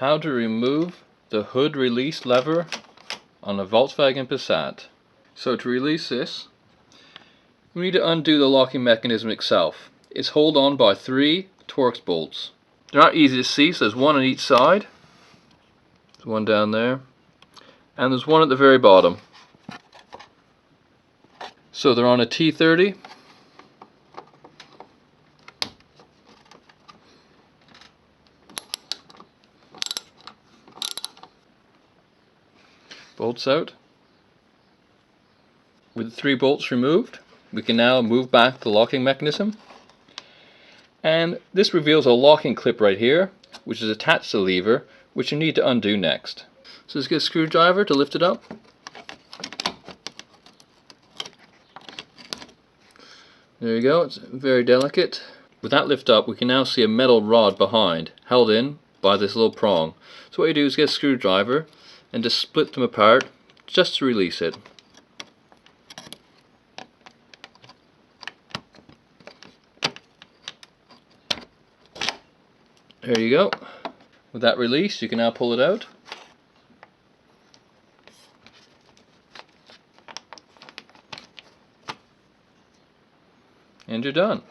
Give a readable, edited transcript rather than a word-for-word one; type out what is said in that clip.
How to remove the hood release lever on a Volkswagen Passat. So to release this, we need to undo the locking mechanism itself. It's held on by 3 Torx bolts. They're not easy to see, so there's one on each side. There's one down there. And there's one at the very bottom. So they're on a T30. Bolts out. With the 3 bolts removed, we can now move back the locking mechanism. And this reveals a locking clip right here, which is attached to the lever, which you need to undo next. So let's get a screwdriver to lift it up. There you go, it's very delicate. With that lift up, we can now see a metal rod behind, held in by this little prong. So what you do is get a screwdriver and just split them apart, just to release it. There you go. With that released, you can now pull it out. And you're done.